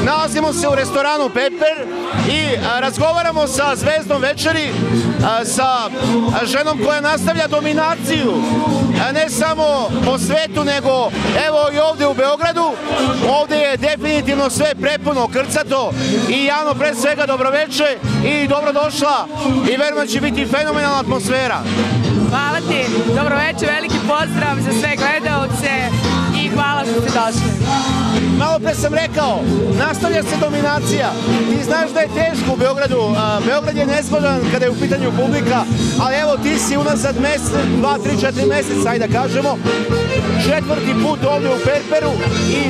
Nalazimo se u restoranu Pepper i razgovaramo sa zvezdom večeri, sa ženom koja nastavlja dominaciju, ne samo po svetu, nego evo i ovde u Beogradu. Ovde je definitivno sve prepuno, krcato i Jano, pre svega dobroveče i dobrodošla i verujem da će biti fenomenalna atmosfera. Hvala ti, dobroveče, veliki pozdrav za sve gledaoce i hvala što ste došli. Malo pre sam rekao, nastavlja se dominacija. Ti znaš da je teško u Beogradu. Beograd je nezgodan kada je u pitanju publika, ali evo ti si unazad mesec, 2, 3, 4 meseca, ajde da kažemo, 4. put ovdje u Perperu i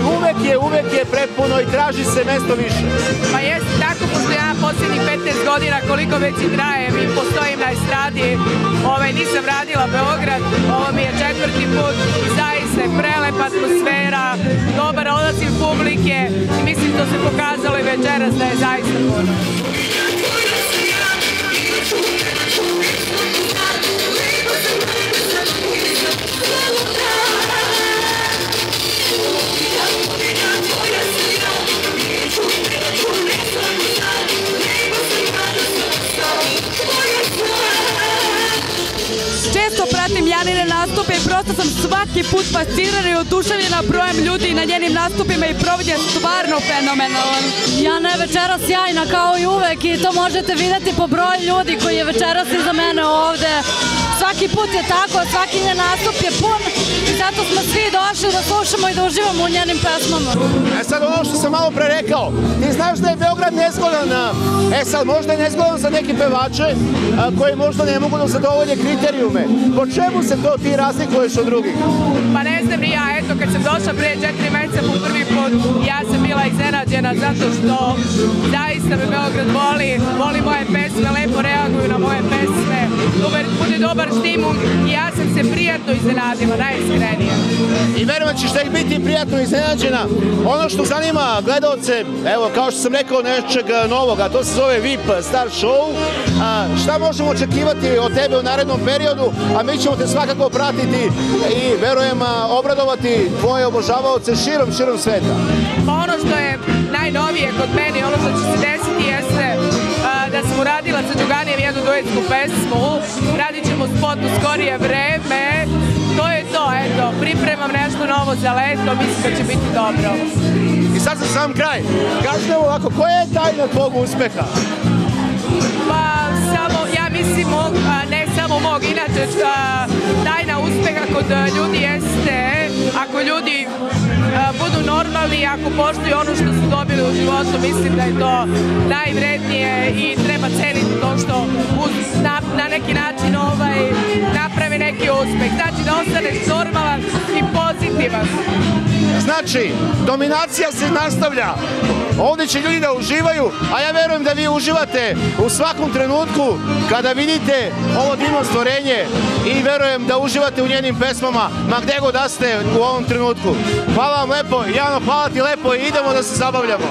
uvek je prepuno i traži se mesto više. Pa jeste tako, pošto ja posljednjih 15 godina koliko već i trajem i postojim na estradi, nisam radila Beograd, ovo mi je 4. put i zaista je prelepa atmosfera, dobar odaziv publike i mislim da se pokazalo i večeras da je zaista puno. Često pratim Janine nastupe i prosto sam svaki put fascinirana i oduševljena brojem ljudi na njenim nastupima i provod je stvarno fenomenalan. Jana je večeras sjajna kao i uvek i to možete vidjeti po broju ljudi koji je večeras iza mene ovde. Svaki put je tako, svaki njen nastup je pun i zato smo svi došli da slušamo i da uživamo u njenim pesmama. Sad ono što sam malo pre rekao, ti znaš da je Beograd nezgodan, sad možda je nezgodan za neke pevače koji možda ne mogu da zadovolje kriterijume. Po čemu se to ti razlikuješ od drugih? Pa ne znam ni ja, eto kad sam došla pre 4 meseca po prvi put, ja sam bila iznenađena zato što zaista me Beograd voli moje pesme, lepo reaguju na moje pesme, bude dobar štimung i ja sam se prijatno iznenadila, najiskrenije. I verujem da ćeš tek biti prijatno iznenađena. Ono što zanima gledaoce, evo kao što sam rekao nečeg novog, a to se zove VIP Star Show, šta možemo očekivati od tebe u narednom periodu, a mi ćemo te svakako pratiti i verujem obradovati tvoje obožavaoce širom sveta. Pa ono što je najnovije kod mene, ono što će se desiti jeste da sam uradila sa Đoganijem jednu duetsku pesmu, radit ćemo spot u skorije vreme, to je to, eto, pripremam nešto novo za leto, mislim da će biti dobro. I sad za sam kraj, kaži nam ovako, koja je tajna tvog uspeha? Pa samo, ja mislim, ne samo mog, inače tajna uspeha kod ljudi jeste, ako ljudi budu normalni, ako poštuju ono što su dobili u životu, mislim da je to najvrednije i treba ceniti to što na neki način naprave neki uspeh. Znači da ostaneš normalan i pozitivan. Znači, dominacija se nastavlja. Ovdje će ljudi da uživaju, a ja verujem da vi uživate u svakom trenutku kada vidite ovo divno stvorenje i verujem da uživate u njenim pesmama, ma gde god da ste u ovom trenutku. Hvala vam lepo, Jano, hvala ti lepo i idemo da se zabavljamo.